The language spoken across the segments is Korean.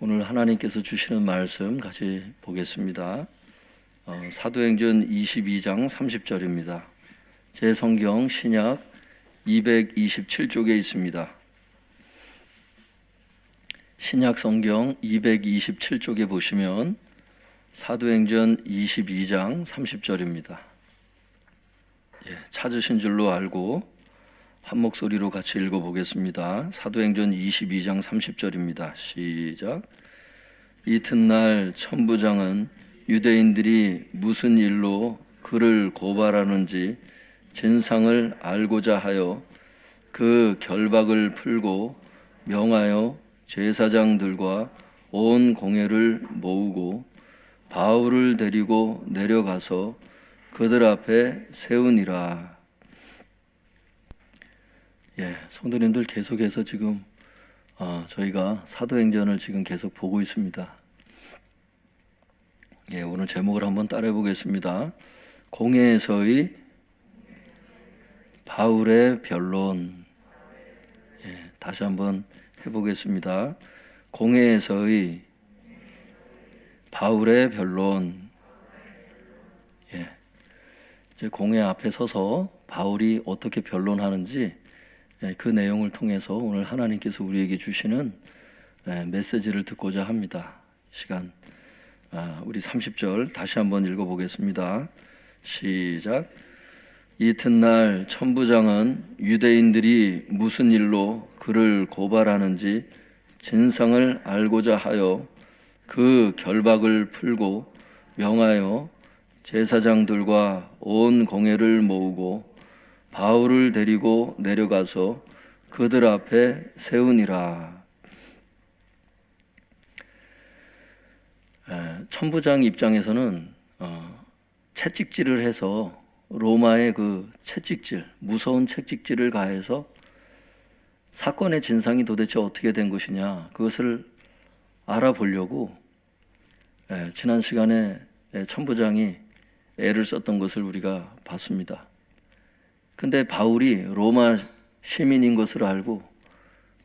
오늘 하나님께서 주시는 말씀 같이 보겠습니다. 사도행전 22장 30절입니다. 제 성경 신약 227쪽에 있습니다. 신약 성경 227쪽에 보시면 사도행전 22장 30절입니다. 찾으신 줄로 알고 한 목소리로 같이 읽어보겠습니다. 사도행전 22장 30절입니다. 시작. 이튿날 천부장은 유대인들이 무슨 일로 그를 고발하는지 진상을 알고자 하여 그 결박을 풀고 명하여 제사장들과 온 공회를 모으고 바울을 데리고 내려가서 그들 앞에 세우니라. 성도님들 계속해서 지금 저희가 사도행전을 지금 계속 보고 있습니다. 오늘 제목을 한번 따라해 보겠습니다. 공회에서의 바울의 변론. 다시 한번 해보겠습니다. 공회에서의 바울의 변론. 이제 공회 앞에 서서 바울이 어떻게 변론하는지 그 내용을 통해서 오늘 하나님께서 우리에게 주시는 메시지를 듣고자 합니다. 시간 우리 30절 다시 한번 읽어보겠습니다. 시작. 이튿날 천부장은 유대인들이 무슨 일로 그를 고발하는지 진상을 알고자 하여 그 결박을 풀고 명하여 제사장들과 온 공회를 모으고 바울을 데리고 내려가서 그들 앞에 세우니라. 천부장 입장에서는 채찍질을 해서 로마의 그 채찍질, 무서운 채찍질을 가해서 사건의 진상이 도대체 어떻게 된 것이냐, 그것을 알아보려고 지난 시간에 천부장이 애를 썼던 것을 우리가 봤습니다. 근데 바울이 로마 시민인 것을 알고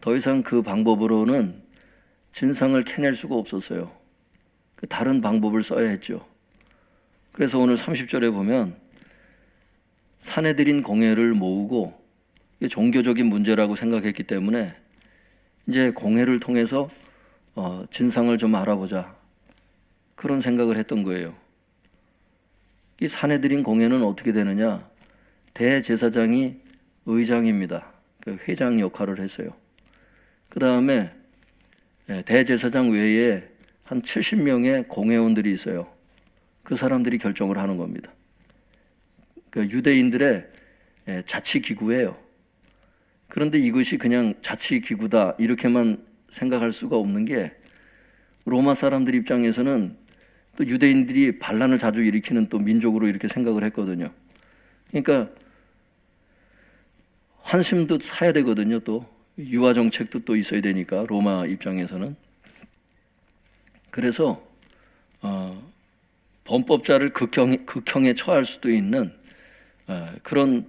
더 이상 그 방법으로는 진상을 캐낼 수가 없었어요. 다른 방법을 써야 했죠. 그래서 오늘 30절에 보면 사내들인 공회를 모으고, 종교적인 문제라고 생각했기 때문에 이제 공회를 통해서 진상을 좀 알아보자, 그런 생각을 했던 거예요. 이 사내들인 공회는 어떻게 되느냐? 대제사장이 의장입니다. 회장 역할을 했어요. 그 다음에 대제사장 외에 한 70명의 공회원들이 있어요. 그 사람들이 결정을 하는 겁니다. 유대인들의 자치기구예요. 그런데 이것이 그냥 자치기구다 이렇게만 생각할 수가 없는 게, 로마 사람들 입장에서는 또 유대인들이 반란을 자주 일으키는 또 민족으로 이렇게 생각을 했거든요. 그러니까 환심도 사야 되거든요. 또 유아 정책도 또 있어야 되니까 로마 입장에서는. 그래서 범법자를 극형에 처할 수도 있는 그런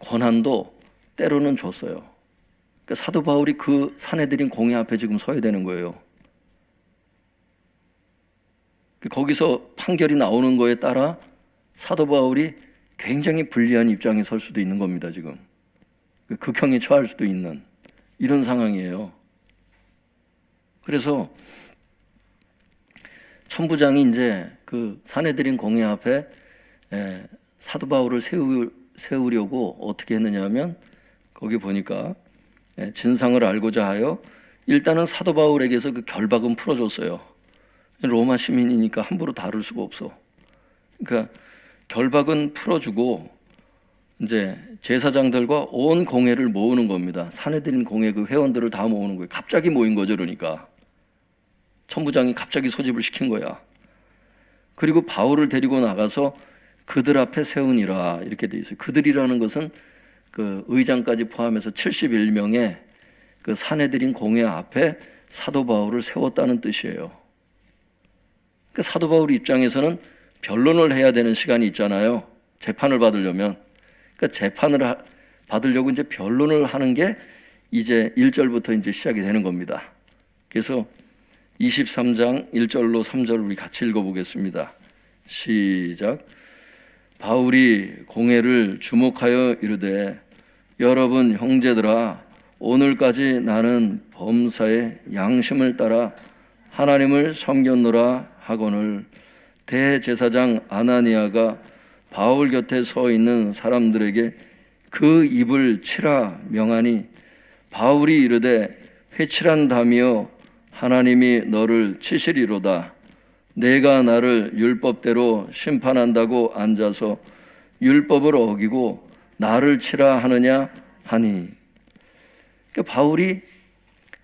권한도 때로는 줬어요. 그러니까 사도 바울이 그 사내들인 공회 앞에 지금 서야 되는 거예요. 거기서 판결이 나오는 거에 따라 사도 바울이 굉장히 불리한 입장에 설 수도 있는 겁니다. 지금 극형에 처할 수도 있는 이런 상황이에요. 그래서 천부장이 이제 그 사내들인 공회 앞에 사도 바울을 세우려고 어떻게 했느냐 하면, 거기 보니까 진상을 알고자 하여 일단은 사도 바울에게서 그 결박은 풀어줬어요. 로마 시민이니까 함부로 다룰 수가 없어. 그러니까 결박은 풀어주고 이제 제사장들과 온 공회를 모으는 겁니다. 사내들인 공회 그 회원들을 다 모으는 거예요. 갑자기 모인 거죠. 그러니까 천부장이 갑자기 소집을 시킨 거야. 그리고 바울을 데리고 나가서 그들 앞에 세우니라 이렇게 돼 있어요. 그들이라는 것은 그 의장까지 포함해서 71명의 그 사내들인 공회 앞에 사도 바울을 세웠다는 뜻이에요. 그 사도 바울 입장에서는 변론을 해야 되는 시간이 있잖아요. 재판을 받으려면. 그러니까 재판을 받으려고 이제 변론을 하는 게 이제 1절부터 이제 시작이 되는 겁니다. 그래서 23장 1절로 3절 우리 같이 읽어보겠습니다. 시작. 바울이 공회를 주목하여 이르되 여러분 형제들아 오늘까지 나는 범사의 양심을 따라 하나님을 섬겼노라 하거늘 대제사장 아나니아가 바울 곁에 서 있는 사람들에게 그 입을 치라 명하니 바울이 이르되 회칠한다며 하나님이 너를 치시리로다. 내가 나를 율법대로 심판한다고 앉아서 율법을 어기고 나를 치라 하느냐 하니. 그러니까 바울이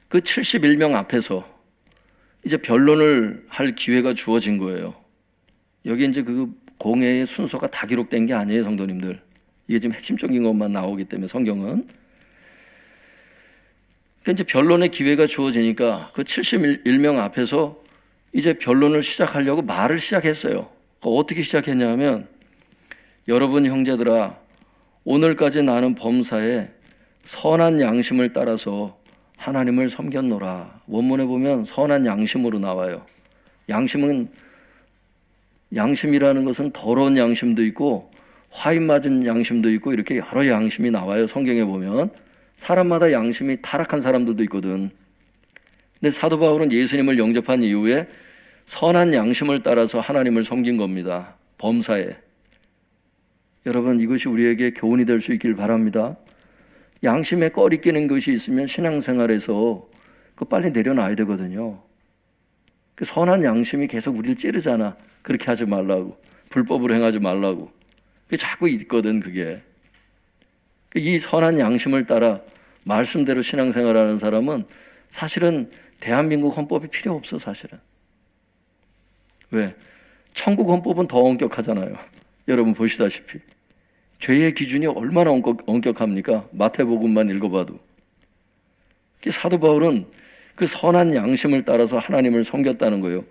그 71명 앞에서 이제 변론을 할 기회가 주어진 거예요. 여기 이제 그 공회의 순서가 다 기록된 게 아니에요, 성도님들. 이게 지금 핵심적인 것만 나오기 때문에 성경은. 그러니까 이제 변론의 기회가 주어지니까 그 71명 앞에서 이제 변론을 시작하려고 말을 시작했어요. 어떻게 시작했냐면 여러분 형제들아 오늘까지 나는 범사에 선한 양심을 따라서 하나님을 섬겼노라. 원문에 보면 선한 양심으로 나와요. 양심이라는 것은 더러운 양심도 있고 화인 맞은 양심도 있고 이렇게 여러 양심이 나와요. 성경에 보면 사람마다 양심이 타락한 사람들도 있거든. 근데 사도 바울은 예수님을 영접한 이후에 선한 양심을 따라서 하나님을 섬긴 겁니다. 범사에. 여러분 이것이 우리에게 교훈이 될 수 있길 바랍니다. 양심에 꺼리끼는 것이 있으면 신앙생활에서 그 빨리 내려놔야 되거든요. 그 선한 양심이 계속 우리를 찌르잖아. 그렇게 하지 말라고. 불법으로 행하지 말라고. 그게 자꾸 있거든 그게. 이 선한 양심을 따라 말씀대로 신앙생활하는 사람은 사실은 대한민국 헌법이 필요 없어 사실은. 왜? 천국 헌법은 더 엄격하잖아요. 여러분 보시다시피. 죄의 기준이 얼마나 엄격합니까? 마태복음만 읽어봐도. 사도 바울은 그 선한 양심을 따라서 하나님을 섬겼다는 거예요.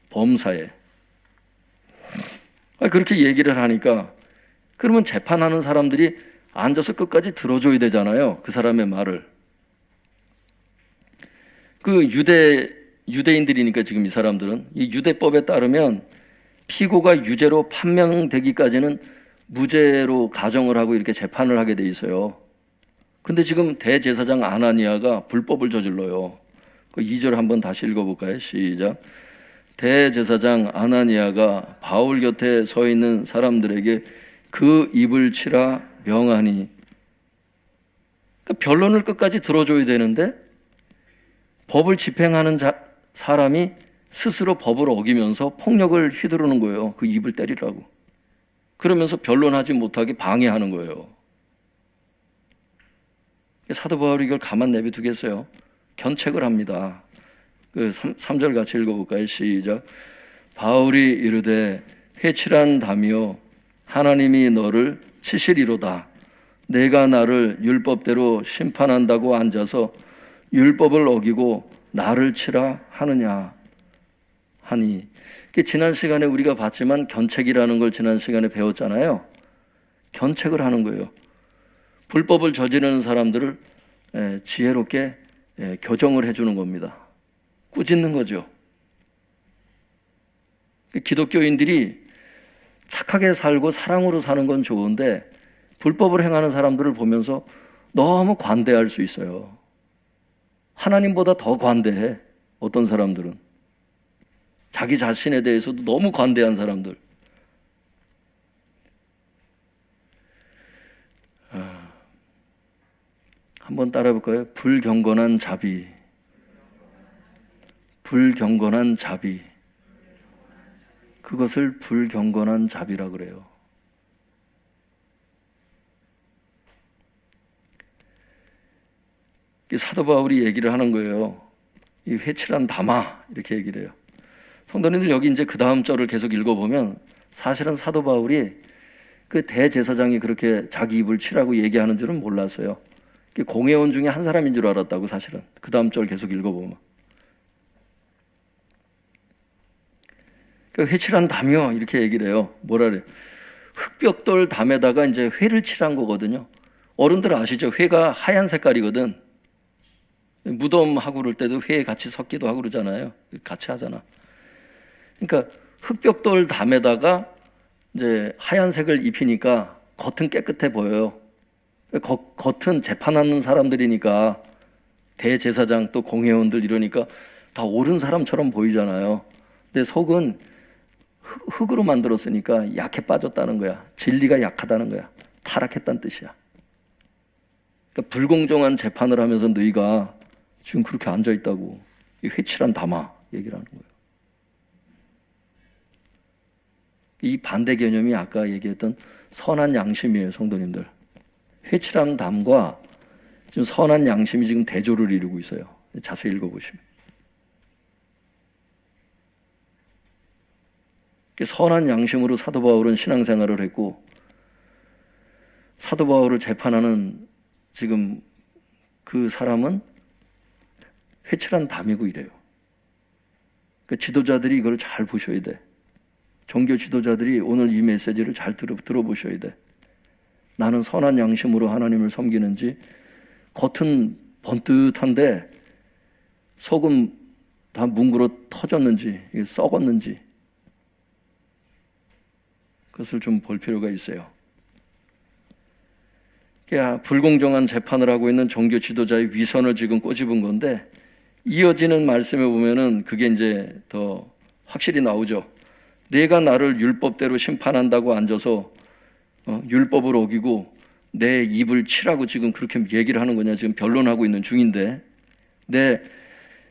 범사에. 그렇게 얘기를 하니까 그러면 재판하는 사람들이 앉아서 끝까지 들어줘야 되잖아요. 그 사람의 말을. 그 유대인들이니까 지금 이 사람들은 이 유대법에 따르면 피고가 유죄로 판명되기까지는 무죄로 가정을 하고 이렇게 재판을 하게 돼 있어요. 근데 지금 대제사장 아나니아가 불법을 저질러요. 그 2절 한번 다시 읽어볼까요? 시작. 대제사장 아나니아가 바울 곁에 서 있는 사람들에게 그 입을 치라 명하니. 그러니까 변론을 끝까지 들어줘야 되는데 법을 집행하는 사람이 스스로 법을 어기면서 폭력을 휘두르는 거예요. 그 입을 때리라고. 그러면서 변론하지 못하게 방해하는 거예요. 사도 바울이 이걸 가만 내비두겠어요. 견책을 합니다. 그 3절 같이 읽어볼까요? 시작. 바울이 이르되 회칠한다며 하나님이 너를 치시리로다. 내가 나를 율법대로 심판한다고 앉아서 율법을 어기고 나를 치라 하느냐 하니. 지난 시간에 우리가 봤지만 견책이라는 걸 지난 시간에 배웠잖아요. 견책을 하는 거예요. 불법을 저지르는 사람들을 지혜롭게 교정을 해주는 겁니다. 꾸짖는 거죠. 기독교인들이 착하게 살고 사랑으로 사는 건 좋은데 불법을 행하는 사람들을 보면서 너무 관대할 수 있어요. 하나님보다 더 관대해. 어떤 사람들은. 자기 자신에 대해서도 너무 관대한 사람들. 한번 따라 해볼까요? 불경건한 자비. 불경건한 자비. 그것을 불경건한 자비라 그래요. 사도 바울이 얘기를 하는 거예요. 이 회칠한 담아 이렇게 얘기를 해요. 성도님들 여기 이제 그 다음 절을 계속 읽어보면 사실은 사도 바울이 그 대제사장이 그렇게 자기 입을 치라고 얘기하는 줄은 몰랐어요. 공회원 중에 한 사람인 줄 알았다고 사실은. 그 다음 절 계속 읽어보면. 회칠한 담이요 이렇게 얘기를 해요. 뭐라 그래요? 흑벽돌 담에다가 이제 회를 칠한 거거든요. 어른들 아시죠? 회가 하얀 색깔이거든. 무덤하고 그럴 때도 회에 같이 섞기도 하고 그러잖아요. 같이 하잖아. 그러니까 흙벽돌 담에다가 이제 하얀색을 입히니까 겉은 깨끗해 보여요. 겉은 재판하는 사람들이니까 대제사장 또 공회원들 이러니까 다 옳은 사람처럼 보이잖아요. 근데 속은 흙으로 만들었으니까 약해 빠졌다는 거야. 진리가 약하다는 거야. 타락했다는 뜻이야. 그러니까 불공정한 재판을 하면서 너희가 지금 그렇게 앉아있다고 이 회칠한 담아 얘기를 하는 거예요. 이 반대 개념이 아까 얘기했던 선한 양심이에요, 성도님들. 회칠한 담과 지금 선한 양심이 지금 대조를 이루고 있어요. 자세히 읽어보시면. 선한 양심으로 사도 바울은 신앙생활을 했고, 사도 바울을 재판하는 지금 그 사람은 회칠한 담이고 이래요. 그 지도자들이 이걸 잘 보셔야 돼. 종교 지도자들이 오늘 이 메시지를 잘 들어보셔야 돼. 나는 선한 양심으로 하나님을 섬기는지, 겉은 번듯한데 속은 다 뭉그러 터졌는지, 썩었는지, 그것을 좀 볼 필요가 있어요. 불공정한 재판을 하고 있는 종교 지도자의 위선을 지금 꼬집은 건데, 이어지는 말씀에 보면은 그게 이제 더 확실히 나오죠. 내가 나를 율법대로 심판한다고 앉아서 율법을 어기고 내 입을 치라고 지금 그렇게 얘기를 하는 거냐. 지금 변론하고 있는 중인데, 내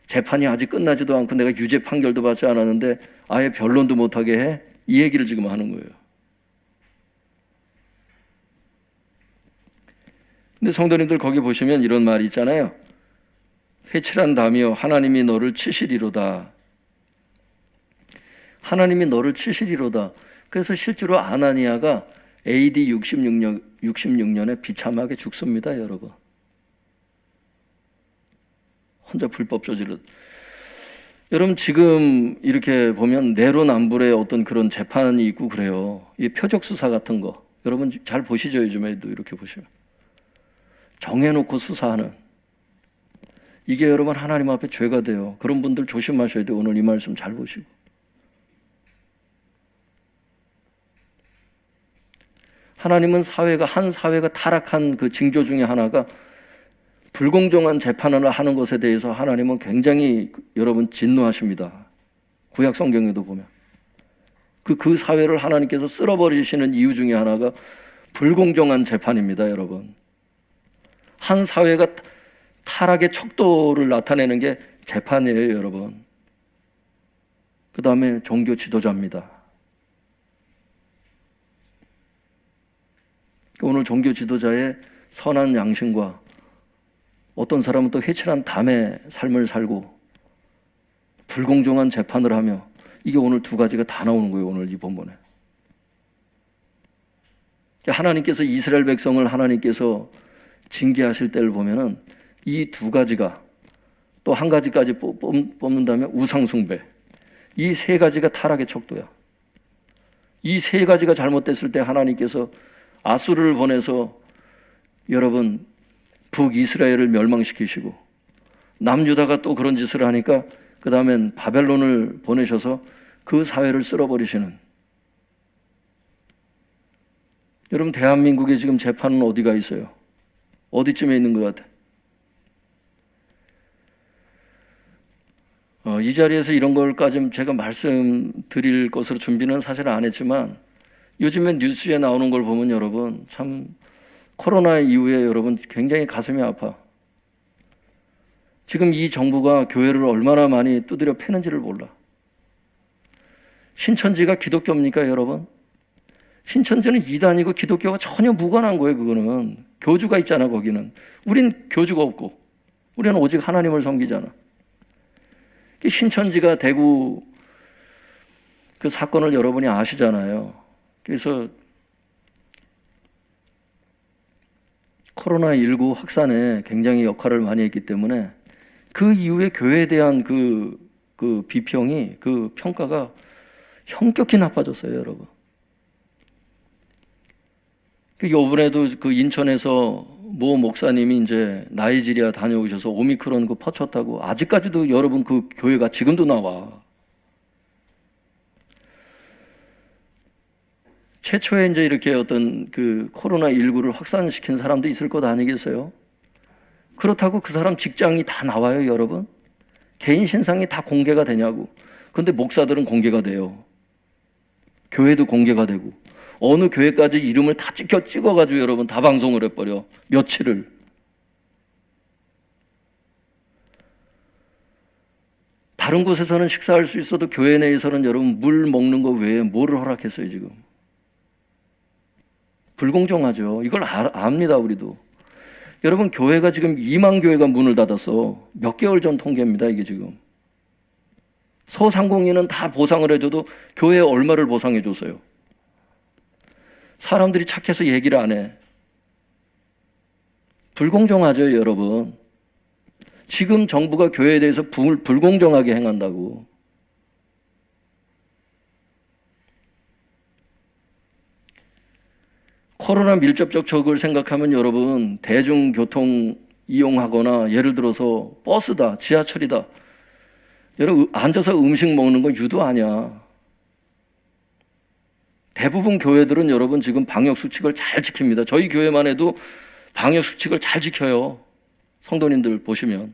재판이 아직 끝나지도 않고 내가 유죄 판결도 받지 않았는데 아예 변론도 못하게 해? 이 얘기를 지금 하는 거예요. 근데 성도님들 거기 보시면 이런 말이 있잖아요. 회칠한 담이여 하나님이 너를 치시리로다. 하나님이 너를 치시리로다. 그래서 실제로 아나니아가 AD 66년에 비참하게 죽습니다, 여러분. 혼자 불법 저질러. 여러분 지금 이렇게 보면 내로남불의 어떤 그런 재판이 있고 그래요. 이 표적 수사 같은 거. 여러분 잘 보시죠, 요즘에도 이렇게 보시면. 정해놓고 수사하는. 이게 여러분 하나님 앞에 죄가 돼요. 그런 분들 조심하셔야 돼요. 오늘 이 말씀 잘 보시고. 하나님은 한 사회가 타락한 그 징조 중에 하나가 불공정한 재판을 하는 것에 대해서 하나님은 굉장히 여러분 진노하십니다. 구약 성경에도 보면. 그 사회를 하나님께서 쓸어버리시는 이유 중에 하나가 불공정한 재판입니다, 여러분. 한 사회가 타락의 척도를 나타내는 게 재판이에요, 여러분. 그 다음에 종교 지도자입니다. 오늘 종교 지도자의 선한 양심과 어떤 사람은 또 회칠한 담의 삶을 살고 불공정한 재판을 하며, 이게 오늘 두 가지가 다 나오는 거예요, 오늘 이 본문에. 하나님께서 이스라엘 백성을 하나님께서 징계하실 때를 보면은 이 두 가지가, 또 한 가지까지 뽑는다면 우상숭배, 이 세 가지가 타락의 척도야. 이 세 가지가 잘못됐을 때 하나님께서 아수르를 보내서 여러분 북이스라엘을 멸망시키시고, 남유다가 또 그런 짓을 하니까 그 다음엔 바벨론을 보내셔서 그 사회를 쓸어버리시는. 여러분 대한민국의 지금 재판은 어디가 있어요? 어디쯤에 있는 것 같아? 이 자리에서 이런 걸까지 제가 말씀드릴 것으로 준비는 사실 안 했지만, 요즘에 뉴스에 나오는 걸 보면 여러분 참 코로나 이후에 여러분 굉장히 가슴이 아파. 지금 이 정부가 교회를 얼마나 많이 두드려 패는지를 몰라. 신천지가 기독교입니까, 여러분? 신천지는 이단이고 기독교가 전혀 무관한 거예요. 그거는 교주가 있잖아. 거기는 우린 교주가 없고 우리는 오직 하나님을 섬기잖아. 신천지가 대구 그 사건을 여러분이 아시잖아요. 그래서 코로나19 확산에 굉장히 역할을 많이 했기 때문에 그 이후에 교회에 대한 그 비평이, 그 평가가 현격히 나빠졌어요, 여러분. 요번에도 그 인천에서 모 목사님이 이제 나이지리아 다녀오셔서 오미크론 그 퍼쳤다고 아직까지도 여러분 그 교회가 지금도 나와. 최초에 이제 이렇게 어떤 그 코로나19를 확산시킨 사람도 있을 것 아니겠어요? 그렇다고 그 사람 직장이 다 나와요, 여러분? 개인 신상이 다 공개가 되냐고. 근데 목사들은 공개가 돼요. 교회도 공개가 되고. 어느 교회까지 이름을 다 찍어가지고 여러분 다 방송을 해버려. 며칠을. 다른 곳에서는 식사할 수 있어도 교회 내에서는 여러분 물 먹는 거 외에 뭐를 허락했어요, 지금? 불공정하죠. 이걸 압니다, 우리도. 여러분, 교회가 지금 2만 교회가 문을 닫았어. 몇 개월 전 통계입니다, 이게 지금. 소상공인은 다 보상을 해줘도 교회에 얼마를 보상해줬어요? 사람들이 착해서 얘기를 안 해. 불공정하죠, 여러분. 지금 정부가 교회에 대해서 불공정하게 행한다고. 코로나 밀접 접촉을 생각하면 여러분 대중교통 이용하거나 예를 들어서 버스다, 지하철이다. 여러분 앉아서 음식 먹는 건 유도 아니야. 대부분 교회들은 여러분 지금 방역수칙을 잘 지킵니다. 저희 교회만 해도 방역수칙을 잘 지켜요. 성도님들 보시면.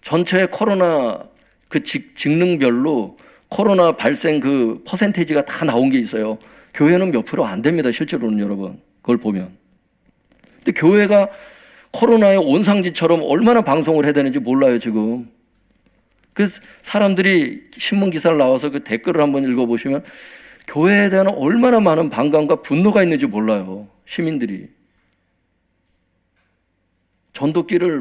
전체 코로나 그 직능별로 코로나 발생 그 퍼센테이지가 다 나온 게 있어요. 교회는 몇 프로 안 됩니다. 실제로는 여러분. 그걸 보면. 근데 교회가 코로나의 온상지처럼 얼마나 방송을 해야 되는지 몰라요, 지금. 그 사람들이 신문 기사를 나와서 그 댓글을 한번 읽어보시면 교회에 대한 얼마나 많은 반감과 분노가 있는지 몰라요. 시민들이. 전도길을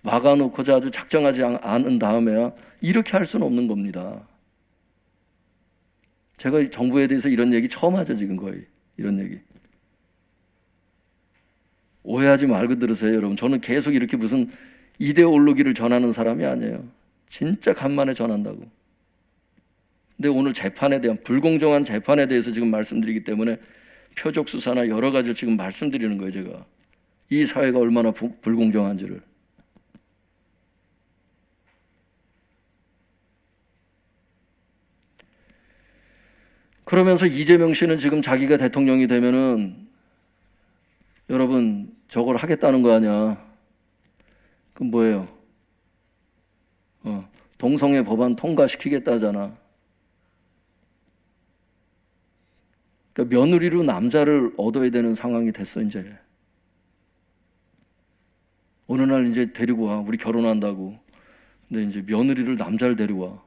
막아놓고자 아주 작정하지 않은 다음에야 이렇게 할 수는 없는 겁니다. 제가 정부에 대해서 이런 얘기 처음 하죠, 지금 거의. 이런 얘기. 오해하지 말고 들으세요, 여러분. 저는 계속 이렇게 무슨 이데올로기를 전하는 사람이 아니에요. 진짜 간만에 전한다고. 근데 오늘 재판에 대한, 불공정한 재판에 대해서 지금 말씀드리기 때문에 표적 수사나 여러 가지를 지금 말씀드리는 거예요, 제가. 이 사회가 얼마나 불공정한지를. 그러면서 이재명 씨는 지금 자기가 대통령이 되면은 여러분 저걸 하겠다는 거 아니야. 그럼 뭐예요? 동성애 법안 통과시키겠다잖아. 그러니까 며느리로 남자를 얻어야 되는 상황이 됐어, 이제. 어느 날 이제 데리고 와. 우리 결혼한다고. 근데 이제 며느리를 남자를 데리고 와.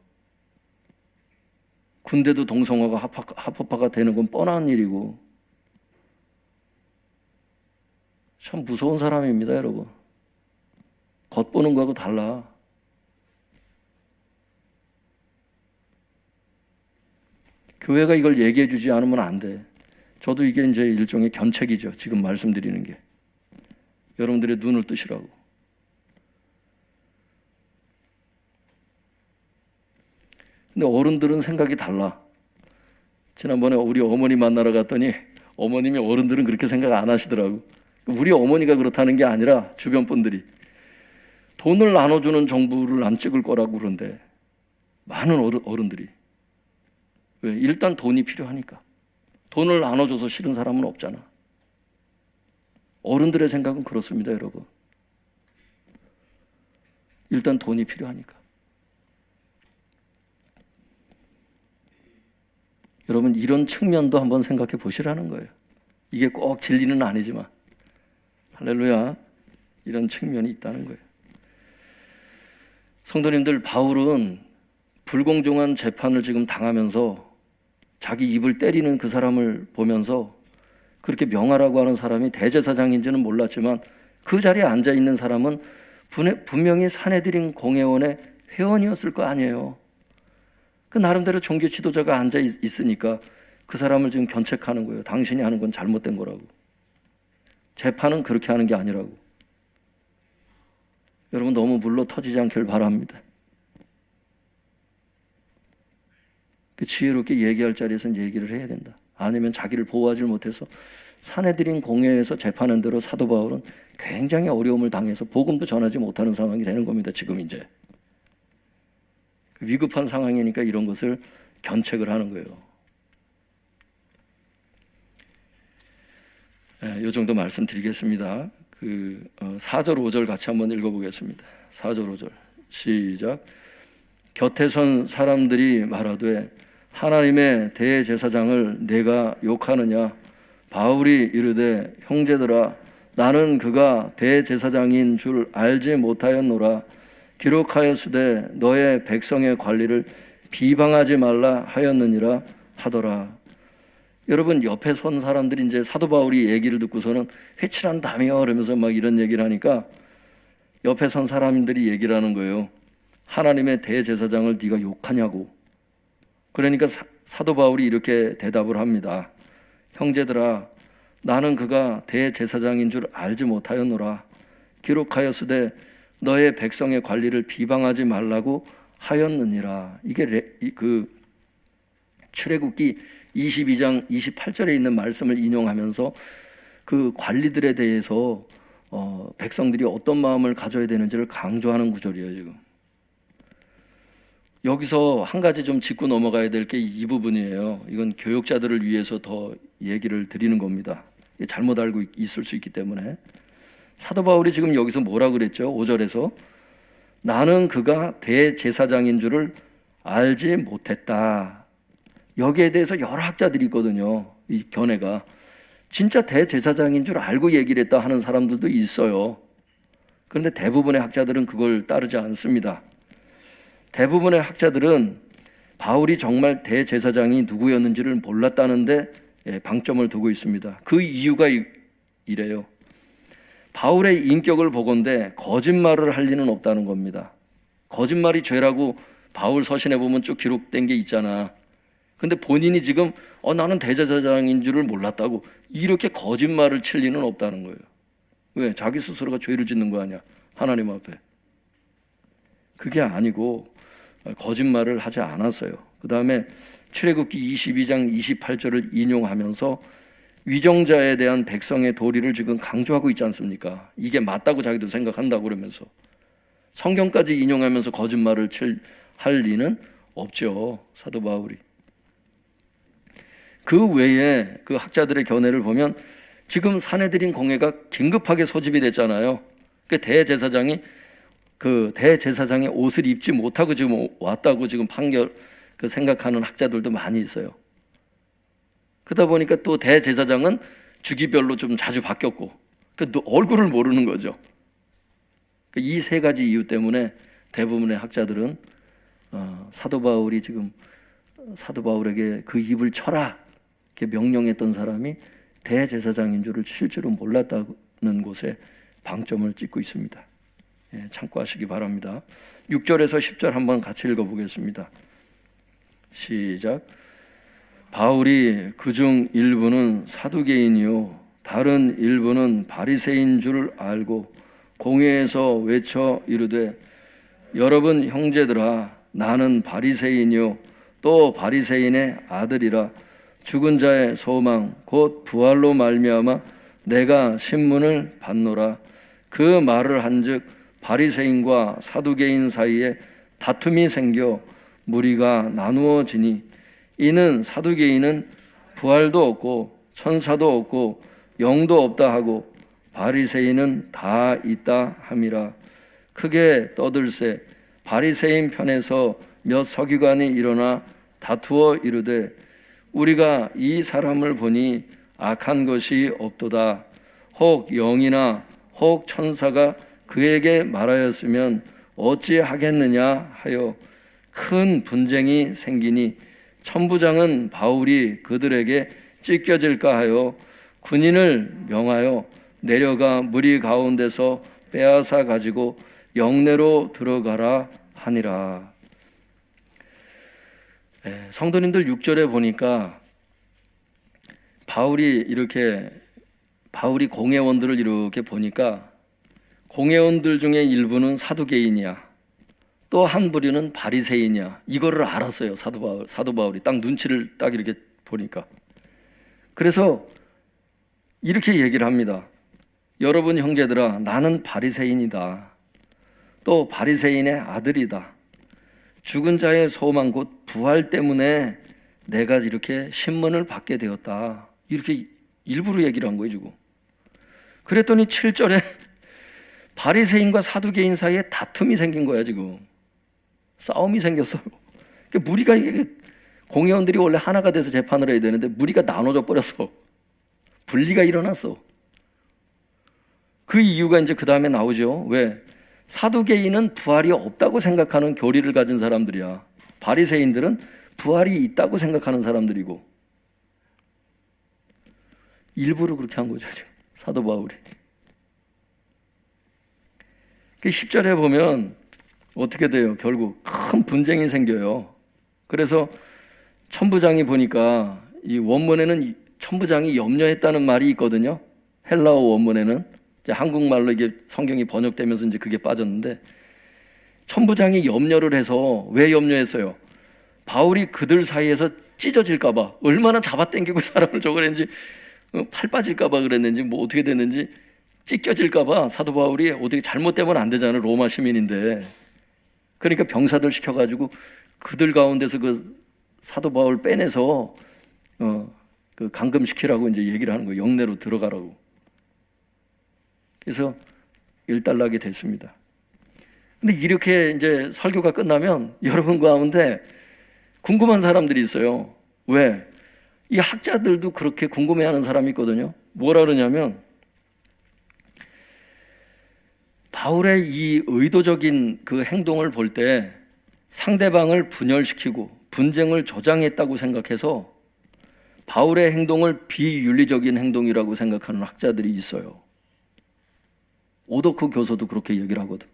군대도 동성화가 합법화가 되는 건 뻔한 일이고. 참 무서운 사람입니다, 여러분. 겉보는 거하고 달라. 교회가 이걸 얘기해 주지 않으면 안 돼. 저도 이게 이제 일종의 견책이죠. 지금 말씀드리는 게. 여러분들의 눈을 뜨시라고. 근데 어른들은 생각이 달라. 지난번에 우리 어머니 만나러 갔더니 어머님이 어른들은 그렇게 생각 안 하시더라고. 우리 어머니가 그렇다는 게 아니라 주변 분들이 돈을 나눠주는 정부를 안 찍을 거라고 그러는데 많은 어른들이. 왜? 일단 돈이 필요하니까. 돈을 나눠줘서 싫은 사람은 없잖아. 어른들의 생각은 그렇습니다, 여러분. 일단 돈이 필요하니까. 여러분 이런 측면도 한번 생각해 보시라는 거예요. 이게 꼭 진리는 아니지만 할렐루야, 이런 측면이 있다는 거예요. 성도님들, 바울은 불공정한 재판을 지금 당하면서 자기 입을 때리는 그 사람을 보면서 그렇게 명하라고 하는 사람이 대제사장인지는 몰랐지만 그 자리에 앉아있는 사람은 분명히 산헤드린 공회원의 회원이었을 거 아니에요. 그 나름대로 종교 지도자가 앉아 있으니까 그 사람을 지금 견책하는 거예요. 당신이 하는 건 잘못된 거라고. 재판은 그렇게 하는 게 아니라고. 여러분 너무 물러 터지지 않길 바랍니다. 그 지혜롭게 얘기할 자리에서는 얘기를 해야 된다. 아니면 자기를 보호하지 못해서 사내들인 공회에서 재판한 대로 사도 바울은 굉장히 어려움을 당해서 복음도 전하지 못하는 상황이 되는 겁니다. 지금 이제 위급한 상황이니까 이런 것을 견책을 하는 거예요. 이 정도 말씀드리겠습니다. 4절 5절 같이 한번 읽어보겠습니다. 4절 5절 시작. 곁에 선 사람들이 말하되 하나님의 대제사장을 내가 욕하느냐. 바울이 이르되 형제들아 나는 그가 대제사장인 줄 알지 못하였노라. 기록하였으되 너의 백성의 관리를 비방하지 말라 하였느니라 하더라. 여러분, 옆에 선 사람들이 이제 사도 바울이 얘기를 듣고서는 회칠한다며 그러면서 막 이런 얘기를 하니까 옆에 선 사람들이 얘기를 하는 거예요. 하나님의 대제사장을 네가 욕하냐고. 그러니까 사도 바울이 이렇게 대답을 합니다. 형제들아 나는 그가 대제사장인 줄 알지 못하였노라. 기록하였으되 너의 백성의 관리를 비방하지 말라고 하였느니라. 이게 출애굽기 22장 28절에 있는 말씀을 인용하면서 그 관리들에 대해서 백성들이 어떤 마음을 가져야 되는지를 강조하는 구절이에요. 지금 여기서 한 가지 좀 짚고 넘어가야 될 게 이 부분이에요. 이건 교역자들을 위해서 더 얘기를 드리는 겁니다. 잘못 알고 있을 수 있기 때문에. 사도 바울이 지금 여기서 뭐라 그랬죠? 5절에서 나는 그가 대제사장인 줄을 알지 못했다. 여기에 대해서 여러 학자들이 있거든요. 이 견해가 진짜 대제사장인 줄 알고 얘기를 했다 하는 사람들도 있어요. 그런데 대부분의 학자들은 그걸 따르지 않습니다. 대부분의 학자들은 바울이 정말 대제사장이 누구였는지를 몰랐다는데 방점을 두고 있습니다. 그 이유가 이래요. 바울의 인격을 보건대 거짓말을 할 리는 없다는 겁니다. 거짓말이 죄라고 바울 서신에 보면 쭉 기록된 게 있잖아. 근데 본인이 지금 나는 대제사장인 줄을 몰랐다고 이렇게 거짓말을 칠 리는 없다는 거예요. 왜? 자기 스스로가 죄를 짓는 거 아니야, 하나님 앞에. 그게 아니고 거짓말을 하지 않았어요. 그 다음에 출애굽기 22장 28절을 인용하면서 위정자에 대한 백성의 도리를 지금 강조하고 있지 않습니까? 이게 맞다고 자기도 생각한다고 그러면서 성경까지 인용하면서 거짓말을 할 리는 없죠, 사도 바울이. 그 외에 그 학자들의 견해를 보면 지금 사내들인 공회가 긴급하게 소집이 됐잖아요. 그 대제사장이 대제사장의 옷을 입지 못하고 지금 왔다고 지금 생각하는 학자들도 많이 있어요. 그러다 보니까 또 대제사장은 주기별로 좀 자주 바뀌었고 얼굴을 모르는 거죠. 이 세 가지 이유 때문에 대부분의 학자들은 사도 바울에게 그 입을 쳐라 이렇게 명령했던 사람이 대제사장인 줄을 실제로 몰랐다는 곳에 방점을 찍고 있습니다. 참고하시기 바랍니다. 6절에서 10절 한번 같이 읽어보겠습니다. 시작. 바울이 그중 일부는 사두개인이요 다른 일부는 바리새인 줄 알고 공회에서 외쳐 이르되 여러분 형제들아 나는 바리새인이요 또 바리새인의 아들이라 죽은 자의 소망 곧 부활로 말미암아 내가 신문을 받노라. 그 말을 한즉 바리새인과 사두개인 사이에 다툼이 생겨 무리가 나누어지니 이는 사두개인은 부활도 없고 천사도 없고 영도 없다 하고 바리새인은 다 있다 함이라. 크게 떠들세 바리새인 편에서 몇 서기관이 일어나 다투어 이르되 우리가 이 사람을 보니 악한 것이 없도다. 혹 영이나 혹 천사가 그에게 말하였으면 어찌하겠느냐 하여 큰 분쟁이 생기니 천부장은 바울이 그들에게 찢겨질까 하여 군인을 명하여 내려가 무리 가운데서 빼앗아 가지고 영내로 들어가라 하니라. 성도님들 6절에 보니까 바울이 공회원들을 이렇게 보니까 공회원들 중에 일부는 사두개인이야. 또 한 부류는 바리새인이야. 이거를 알았어요. 사도 바울이 딱 눈치를 딱 이렇게 보니까. 그래서 이렇게 얘기를 합니다. 여러분 형제들아, 나는 바리새인이다. 또 바리새인의 아들이다. 죽은 자의 소망 곧 부활 때문에 내가 이렇게 신문을 받게 되었다. 이렇게 일부러 얘기를 한 거예요, 지금. 그랬더니 7절에 바리새인과 사두개인 사이에 다툼이 생긴 거야, 지금. 싸움이 생겼어요. 무리가, 이게 공회원들이 원래 하나가 돼서 재판을 해야 되는데 무리가 나눠져 버렸어. 분리가 일어났어. 그 이유가 이제 그 다음에 나오죠. 왜? 사두개인은 부활이 없다고 생각하는 교리를 가진 사람들이야. 바리새인들은 부활이 있다고 생각하는 사람들이고. 일부러 그렇게 한 거죠, 지금. 사도 바울이. 그 10절에 보면 어떻게 돼요? 결국 큰 분쟁이 생겨요. 그래서 천부장이 보니까 이 원문에는 천부장이 염려했다는 말이 있거든요. 헬라어 원문에는 이제 한국말로 이게 성경이 번역되면서 이제 그게 빠졌는데, 천부장이 염려를 해서, 왜 염려했어요? 바울이 그들 사이에서 찢어질까봐, 얼마나 잡아당기고 사람을 저걸 했는지, 팔 빠질까봐 그랬는지, 뭐 어떻게 됐는지, 찢겨질까봐 사도 바울이 어떻게 잘못되면 안 되잖아요. 로마 시민인데. 그러니까 병사들 시켜가지고 그들 가운데서 그 사도 바울 빼내서 그 감금시키라고 이제 얘기를 하는 거예요. 영내로 들어가라고. 그래서 일단락이 됐습니다. 근데 이렇게 이제 설교가 끝나면 여러분 가운데 궁금한 사람들이 있어요. 왜? 이 학자들도 그렇게 궁금해하는 사람이 있거든요. 뭐라 그러냐면, 바울의 이 의도적인 그 행동을 볼 때 상대방을 분열시키고 분쟁을 조장했다고 생각해서 바울의 행동을 비윤리적인 행동이라고 생각하는 학자들이 있어요. 오더크 교수도 그렇게 얘기를 하거든.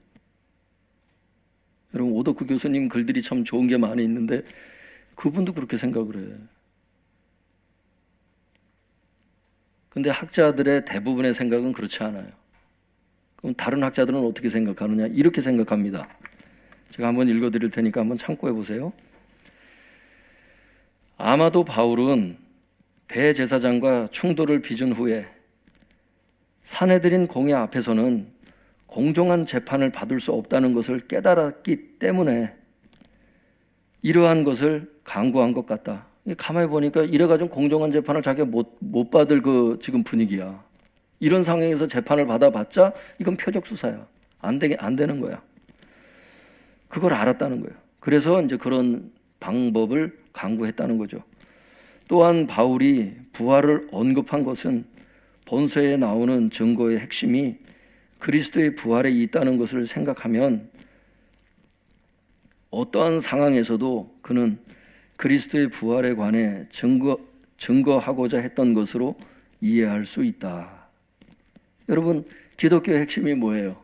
여러분, 오더크 교수님 글들이 참 좋은 게 많이 있는데 그분도 그렇게 생각을 해. 근데 학자들의 대부분의 생각은 그렇지 않아요. 그럼 다른 학자들은 어떻게 생각하느냐? 이렇게 생각합니다. 제가 한번 읽어드릴 테니까 한번 참고해 보세요. 아마도 바울은 대제사장과 충돌을 빚은 후에 사내들인 공회 앞에서는 공정한 재판을 받을 수 없다는 것을 깨달았기 때문에 이러한 것을 강구한 것 같다. 가만히 보니까 이래가지고 공정한 재판을 자기가 못 받을 그 지금 분위기야. 이런 상황에서 재판을 받아봤자 이건 표적수사야. 안 되는 거야. 그걸 알았다는 거예요. 그래서 이제 그런 방법을 강구했다는 거죠. 또한 바울이 부활을 언급한 것은 본서에 나오는 증거의 핵심이 그리스도의 부활에 있다는 것을 생각하면 어떠한 상황에서도 그는 그리스도의 부활에 관해 증거하고자 했던 것으로 이해할 수 있다. 여러분, 기독교의 핵심이 뭐예요?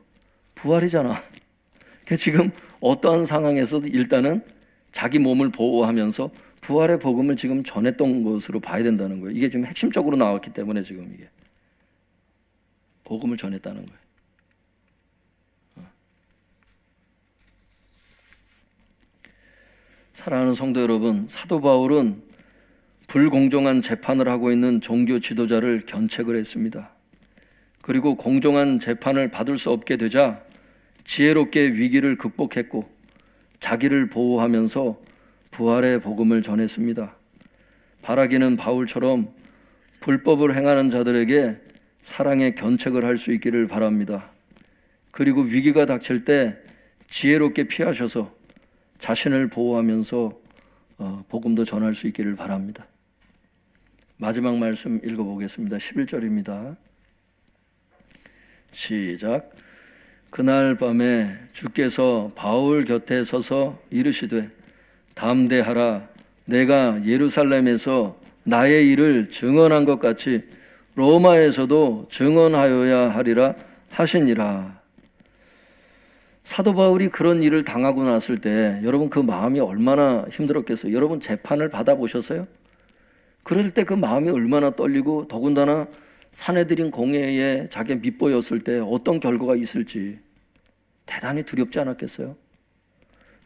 부활이잖아. 지금 어떠한 상황에서도 일단은 자기 몸을 보호하면서 부활의 복음을 지금 전했던 것으로 봐야 된다는 거예요. 이게 지금 핵심적으로 나왔기 때문에 지금 이게 복음을 전했다는 거예요. 사랑하는 성도 여러분, 사도 바울은 불공정한 재판을 하고 있는 종교 지도자를 견책을 했습니다. 그리고 공정한 재판을 받을 수 없게 되자 지혜롭게 위기를 극복했고 자기를 보호하면서 부활의 복음을 전했습니다. 바라기는 바울처럼 불법을 행하는 자들에게 사랑의 견책을 할 수 있기를 바랍니다. 그리고 위기가 닥칠 때 지혜롭게 피하셔서 자신을 보호하면서 복음도 전할 수 있기를 바랍니다. 마지막 말씀 읽어보겠습니다. 11절입니다. 시작. 그날 밤에 주께서 바울 곁에 서서 이르시되 담대하라. 내가 예루살렘에서 나의 일을 증언한 것 같이 로마에서도 증언하여야 하리라 하시니라. 사도 바울이 그런 일을 당하고 났을 때 여러분 그 마음이 얼마나 힘들었겠어요? 여러분 재판을 받아보셨어요? 그럴 때 그 마음이 얼마나 떨리고 더군다나 사내들인 공회에 자기가 밑보였을 때 어떤 결과가 있을지 대단히 두렵지 않았겠어요?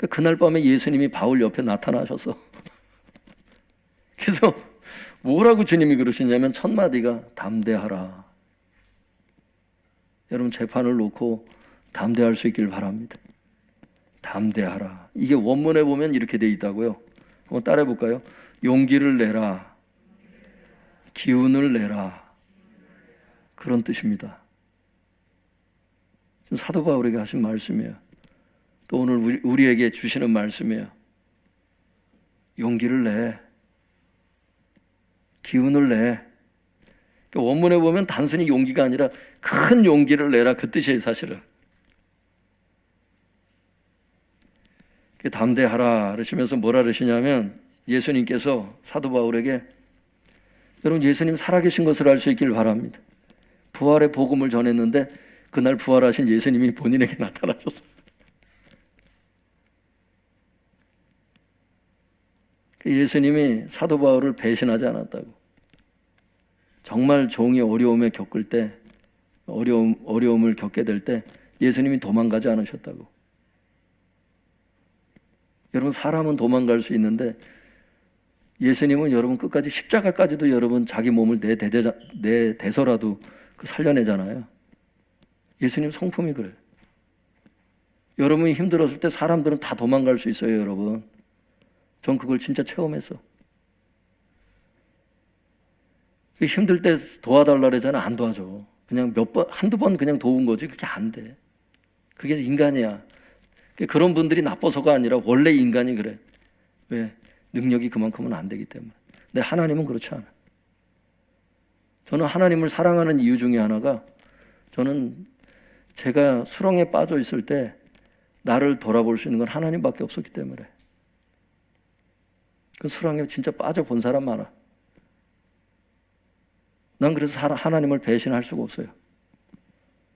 그날 밤에 예수님이 바울 옆에 나타나셔서 그래서 뭐라고 주님이 그러시냐면 첫 마디가 담대하라. 여러분 재판을 놓고 담대할 수 있길 바랍니다. 담대하라. 이게 원문에 보면 이렇게 돼 있다고요. 한번 따라해 볼까요? 용기를 내라. 기운을 내라. 그런 뜻입니다. 지금 사도 바울에게 하신 말씀이에요. 또 오늘 우리에게 주시는 말씀이에요. 용기를 내. 기운을 내. 원문에 보면 단순히 용기가 아니라 큰 용기를 내라 그 뜻이에요, 사실은. 담대하라 그러시면서 뭐라 그러시냐면 예수님께서 사도 바울에게 여러분 예수님 살아계신 것을 알 수 있길 바랍니다. 부활의 복음을 전했는데 그날 부활하신 예수님이 본인에게 나타나셨어요. 예수님이 사도 바울을 배신하지 않았다고. 정말 종이 어려움을 겪을 때 어려움을 겪게 될 때 예수님이 도망가지 않으셨다고. 여러분 사람은 도망갈 수 있는데 예수님은 여러분 끝까지 십자가까지도 여러분 자기 몸을 내대서라도 그 살려내잖아요. 예수님 성품이 그래요. 여러분이 힘들었을 때 사람들은 다 도망갈 수 있어요, 여러분. 전 그걸 진짜 체험했어. 힘들 때 도와달라 그러잖아. 안 도와줘. 그냥 한두 번 그냥 도운 거지. 그게 안 돼. 그게 인간이야. 그런 분들이 나빠서가 아니라 원래 인간이 그래. 왜? 능력이 그만큼은 안 되기 때문에. 근데 하나님은 그렇지 않아. 저는 하나님을 사랑하는 이유 중에 하나가 저는 제가 수렁에 빠져 있을 때 나를 돌아볼 수 있는 건 하나님밖에 없었기 때문에. 그 수렁에 진짜 빠져본 사람 많아. 난 그래서 하나님을 배신할 수가 없어요.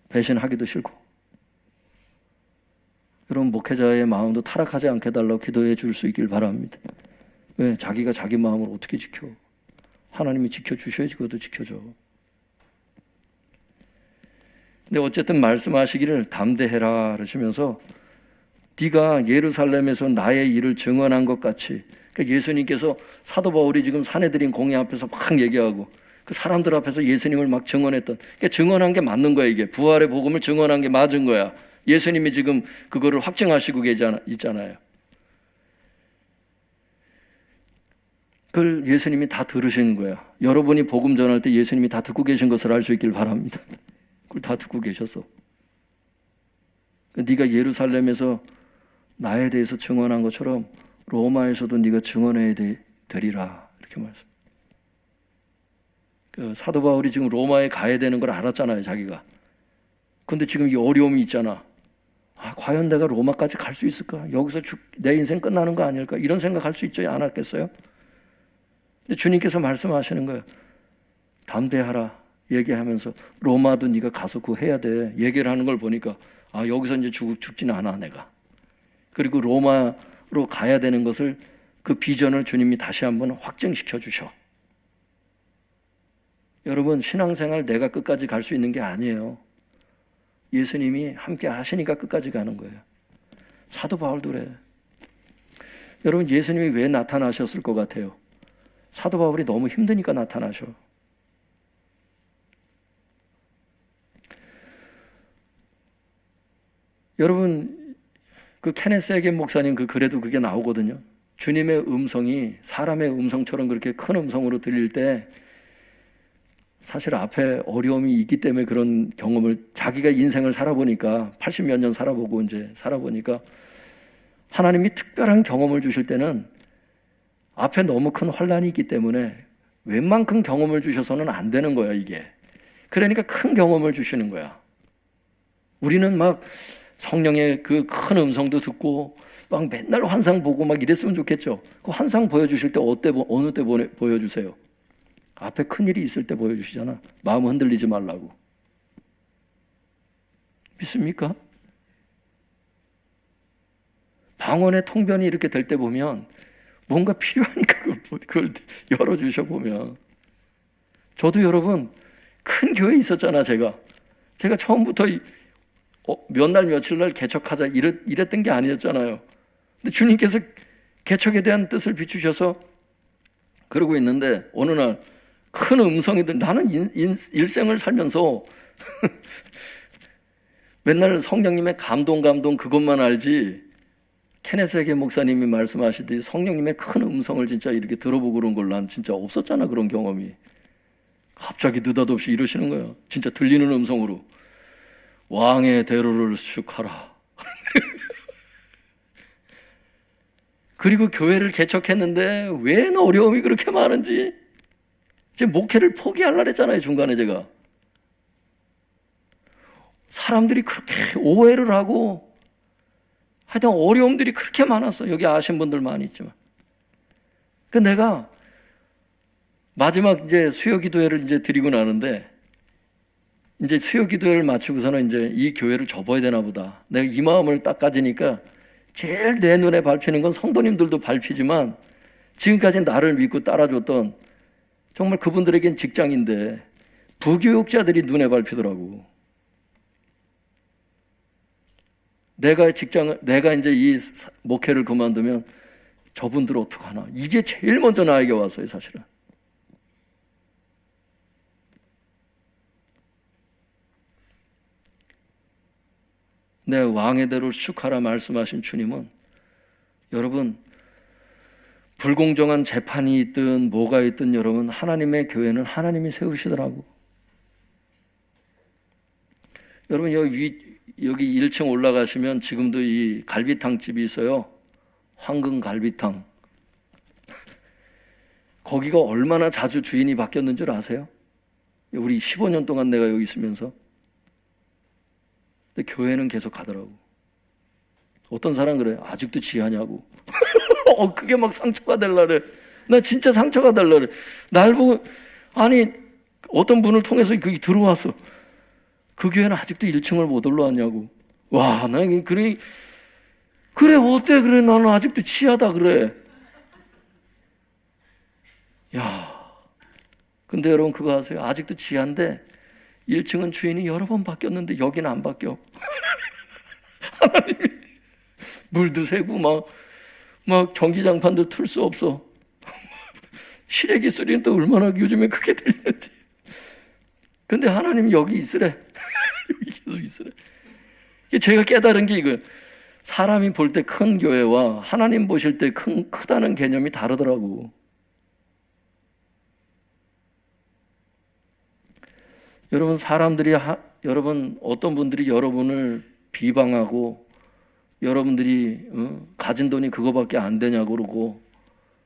배신하기도 싫고. 여러분 목회자의 마음도 타락하지 않게 달라고 기도해 줄 수 있길 바랍니다. 왜? 자기가 자기 마음을 어떻게 지켜? 하나님이 지켜주셔야지 그것도 지켜줘. 근데 어쨌든 말씀하시기를 담대해라 그러시면서 네가 예루살렘에서 나의 일을 증언한 것 같이, 그러니까 예수님께서 사도 바울이 지금 사내들인 공회 앞에서 막 얘기하고 그 사람들 앞에서 예수님을 막 증언했던, 그러니까 증언한 게 맞는 거야. 이게 부활의 복음을 증언한 게 맞은 거야. 예수님이 지금 그거를 확증하시고 있잖아요. 그걸 예수님이 다 들으시는 거야. 여러분이 복음 전할 때 예수님이 다 듣고 계신 것을 알 수 있길 바랍니다. 그걸 다 듣고 계셨어. 네가 예루살렘에서 나에 대해서 증언한 것처럼 로마에서도 네가 증언해야 되리라. 이렇게 말씀. 사도 바울이 지금 로마에 가야 되는 걸 알았잖아요, 자기가. 근데 지금 이 어려움이 있잖아. 과연 내가 로마까지 갈 수 있을까? 여기서 내 인생 끝나는 거 아닐까? 이런 생각할 수 있지 않았겠어요? 근데 주님께서 말씀하시는 거예요. 담대하라 얘기하면서 로마도 네가 가서 구해야 돼. 얘기를 하는 걸 보니까 여기서 이제 죽지는 않아 내가. 그리고 로마로 가야 되는 것을 그 비전을 주님이 다시 한번 확증시켜 주셔. 여러분 신앙생활 내가 끝까지 갈 수 있는 게 아니에요. 예수님이 함께 하시니까 끝까지 가는 거예요. 사도 바울도 그래. 여러분 예수님이 왜 나타나셨을 것 같아요? 사도 바울이 너무 힘드니까 나타나셔. 여러분 그 케네스 에겐 목사님 그 글에도 그게 나오거든요. 주님의 음성이 사람의 음성처럼 그렇게 큰 음성으로 들릴 때 사실 앞에 어려움이 있기 때문에 그런 경험을, 자기가 인생을 살아보니까 80몇 년 살아보고 이제 살아보니까 하나님이 특별한 경험을 주실 때는 앞에 너무 큰 환란이 있기 때문에 웬만큼 경험을 주셔서는 안 되는 거야 이게. 그러니까 큰 경험을 주시는 거야. 우리는 막 성령의 그 큰 음성도 듣고 막 맨날 환상 보고 막 이랬으면 좋겠죠. 그 환상 보여주실 때 어느 때 보여주세요? 앞에 큰일이 있을 때 보여주시잖아. 마음 흔들리지 말라고. 믿습니까? 방언의 통변이 이렇게 될 때 보면 뭔가 필요하니까 그걸 열어주셔 보면. 저도 여러분 큰 교회에 있었잖아. 제가 처음부터 몇 날 며칠 날 개척하자 이랬던 게 아니었잖아요. 근데 주님께서 개척에 대한 뜻을 비추셔서 그러고 있는데 어느 날 큰 음성이 나는 일생을 살면서 맨날 성령님의 감동 그것만 알지, 케네세게 목사님이 말씀하시듯이 성령님의 큰 음성을 진짜 이렇게 들어보고 그런 걸 난 진짜 없었잖아. 그런 경험이 갑자기 느닷없이 이러시는 거야. 진짜 들리는 음성으로 왕의 대로를 슉하라. 그리고 교회를 개척했는데 왜 어려움이 그렇게 많은지, 지금 목회를 포기하려고 했잖아요. 중간에 제가 사람들이 그렇게 오해를 하고 하여튼 어려움들이 그렇게 많았어. 여기 아신 분들 많이 있지만. 그 내가 마지막 이제 수요 기도회를 이제 드리고 나는데, 이제 수요 기도회를 마치고서는 이제 이 교회를 접어야 되나 보다. 내가 이 마음을 딱 가지니까 제일 내 눈에 밟히는 건 성도님들도 밟히지만 지금까지 나를 믿고 따라줬던 정말 그분들에겐 직장인데 부교육자들이 눈에 밟히더라고. 내가 이제 이 목회를 그만두면 저분들 어떡하나. 이게 제일 먼저 나에게 왔어요, 사실은. 내 왕의 대로 슉하라 말씀하신 주님은, 여러분, 불공정한 재판이 있든 뭐가 있든 여러분, 하나님의 교회는 하나님이 세우시더라고. 여러분, 여기 1층 올라가시면 지금도 이 갈비탕 집이 있어요. 황금 갈비탕. 거기가 얼마나 자주 주인이 바뀌었는 줄 아세요? 우리 15년 동안 내가 여기 있으면서. 근데 교회는 계속 가더라고. 어떤 사람 그래, 아직도 지하냐고. 그게 막 상처가 될라래. 나 진짜 상처가 될라래. 날 보고, 아니 어떤 분을 통해서 거기 들어왔어. 그 교회는 아직도 1층을 못 올라왔냐고. 와, 나 그래 어때? 그래, 나는 아직도 지하다 그래. 야, 근데 여러분 그거 아세요? 아직도 지하인데 1층은 주인이 여러 번 바뀌었는데 여기는 안 바뀌어. 하나님이 물도 새고 막 전기장판도 틀 수 없어. 시래기 소리는 또 얼마나 요즘에 크게 들리는지. 근데 하나님 여기 있으래. 여기 계속 있으래. 제가 깨달은 게 이거예요. 사람이 볼 때 큰 교회와 하나님 보실 때 크다는 개념이 다르더라고. 여러분, 여러분 어떤 분들이 여러분을 비방하고 여러분들이 가진 돈이 그거밖에 안 되냐고 그러고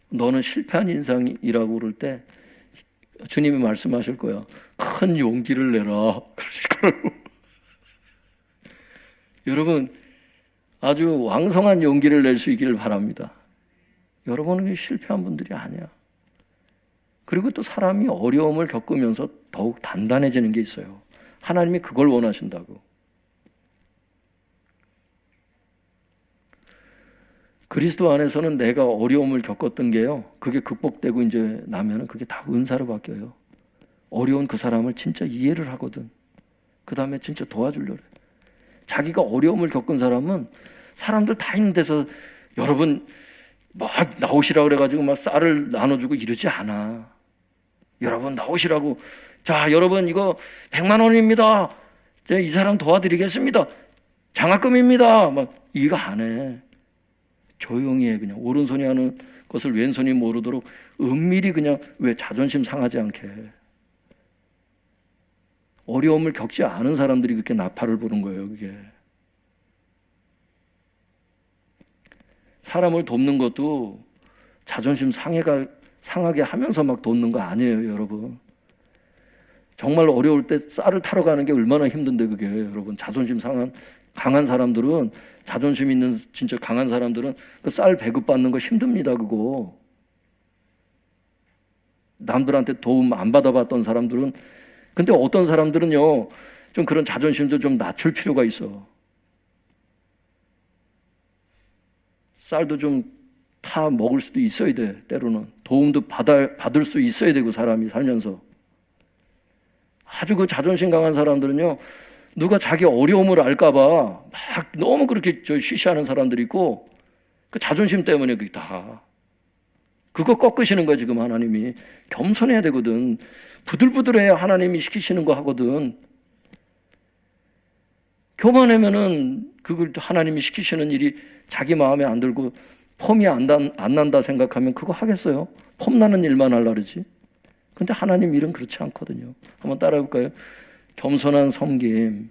너는 실패한 인생이라고 그럴 때 주님이 말씀하실 거야. 큰 용기를 내라. 그러실 거라고. 여러분, 아주 왕성한 용기를 낼 수 있기를 바랍니다. 여러분은 실패한 분들이 아니야. 그리고 또 사람이 어려움을 겪으면서 더욱 단단해지는 게 있어요. 하나님이 그걸 원하신다고. 그리스도 안에서는 내가 어려움을 겪었던 게요, 그게 극복되고 이제 나면은 그게 다 은사로 바뀌어요. 어려운 그 사람을 진짜 이해를 하거든. 그 다음에 진짜 도와주려고 해. 자기가 어려움을 겪은 사람은 사람들 다 있는 데서 여러분 막 나오시라고 그래가지고 막 쌀을 나눠주고 이러지 않아. 여러분 나오시라고, 자 여러분 이거 100만 원입니다. 제가 이 사람 도와드리겠습니다. 장학금입니다. 막 이거 안 해. 조용히 해. 그냥 오른손이 하는 것을 왼손이 모르도록 은밀히 그냥, 왜 자존심 상하지 않게. 어려움을 겪지 않은 사람들이 그렇게 나팔을 부는 거예요. 그게 사람을 돕는 것도 자존심 상하게 하면서 막 돕는 거 아니에요, 여러분. 정말 어려울 때 쌀을 타러 가는 게 얼마나 힘든데 그게. 여러분, 자존심 강한 사람들은, 자존심 있는 진짜 강한 사람들은 그 쌀 배급받는 거 힘듭니다. 그거 남들한테 도움 안 받아봤던 사람들은. 근데 어떤 사람들은요, 좀 그런 자존심도 좀 낮출 필요가 있어. 쌀도 좀 타 먹을 수도 있어야 돼. 때로는 도움도 받을 수 있어야 되고, 사람이 살면서. 아주 그 자존심 강한 사람들은요, 누가 자기 어려움을 알까봐 막 너무 그렇게 쉬쉬하는 사람들이 있고, 그 자존심 때문에 그게 다. 그거 꺾으시는 거야 지금 하나님이. 겸손해야 되거든. 부들부들해야 하나님이 시키시는 거 하거든. 교만하면은 그걸 하나님이 시키시는 일이 자기 마음에 안 들고 폼이 안 난다 생각하면 그거 하겠어요? 폼 나는 일만 하려고 그러지. 근데 하나님 일은 그렇지 않거든요. 한번 따라해 볼까요? 겸손한 섬김.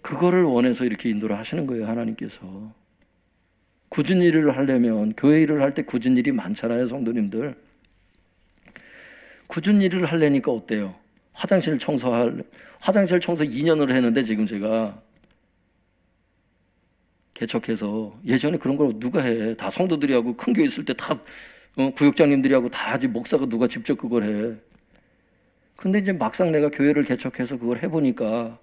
그거를 원해서 이렇게 인도를 하시는 거예요, 하나님께서. 굳은 일을 하려면, 교회 일을 할 때 굳은 일이 많잖아요, 성도님들. 굳은 일을 하려니까 어때요? 화장실 청소 2년을 했는데 지금 제가 개척해서, 예전에 그런 걸 누가 해? 다 성도들이 하고, 큰 교회 있을 때 다 구역장님들이 하고 다 하지, 목사가 누가 직접 그걸 해. 근데 이제 막상 내가 교회를 개척해서 그걸 해보니까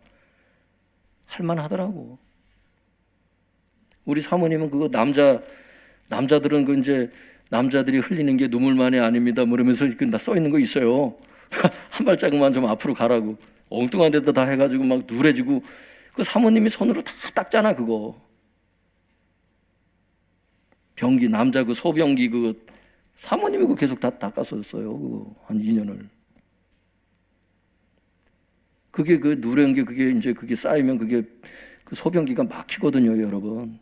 할만하더라고. 우리 사모님은 그거 남자들은 그 이제 남자들이 흘리는 게 눈물만이 아닙니다. 뭐 이러면서 나 써 있는 거 있어요. 한 발자국만 좀 앞으로 가라고. 엉뚱한 데다 다 해가지고 막 누래지고, 그 사모님이 손으로 다 닦잖아, 그거. 변기, 남자 그 소변기 그거 사모님이 그거 계속 다 닦았었어요. 그거 한 2년을. 그게 그 누런 게 그게 이제 그게 쌓이면 그게 그 소변기가 막히거든요, 여러분.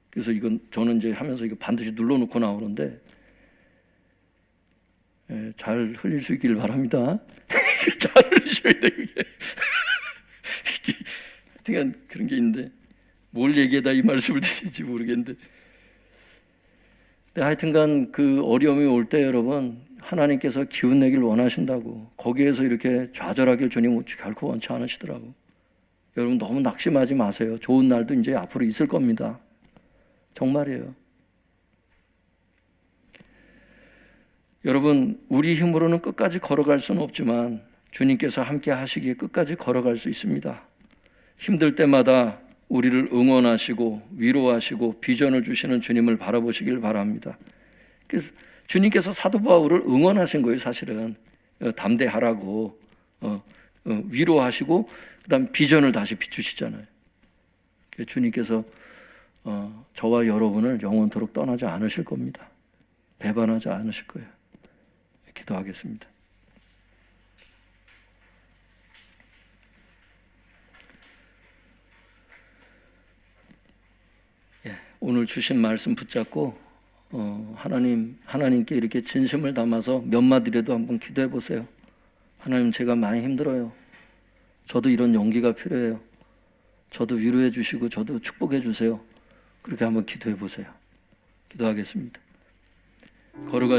그래서 이건 저는 이제 하면서 이거 반드시 눌러놓고 나오는데, 잘 흘릴 수 있기를 바랍니다. 잘 흘리셔야 돼, 그게. 하여튼 그런 게 있는데, 뭘 얘기해다 이 말씀을 드릴지 모르겠는데. 하여튼간 그 어려움이 올 때 여러분, 하나님께서 기운 내길 원하신다고. 거기에서 이렇게 좌절하길 주님 결코 원치 않으시더라고. 여러분 너무 낙심하지 마세요. 좋은 날도 이제 앞으로 있을 겁니다. 정말이에요. 여러분, 우리 힘으로는 끝까지 걸어갈 수는 없지만 주님께서 함께 하시기에 끝까지 걸어갈 수 있습니다. 힘들 때마다 우리를 응원하시고 위로하시고 비전을 주시는 주님을 바라보시길 바랍니다. 그래서 주님께서 사도 바울을 응원하신 거예요, 사실은. 담대하라고 위로하시고 그다음 비전을 다시 비추시잖아요. 주님께서 저와 여러분을 영원토록 떠나지 않으실 겁니다. 배반하지 않으실 거예요. 기도하겠습니다. 오늘 주신 말씀 붙잡고 하나님께 이렇게 진심을 담아서 몇 마디라도 한번 기도해 보세요. 하나님, 제가 많이 힘들어요. 저도 이런 용기가 필요해요. 저도 위로해 주시고 저도 축복해 주세요. 그렇게 한번 기도해 보세요. 기도하겠습니다. 걸어가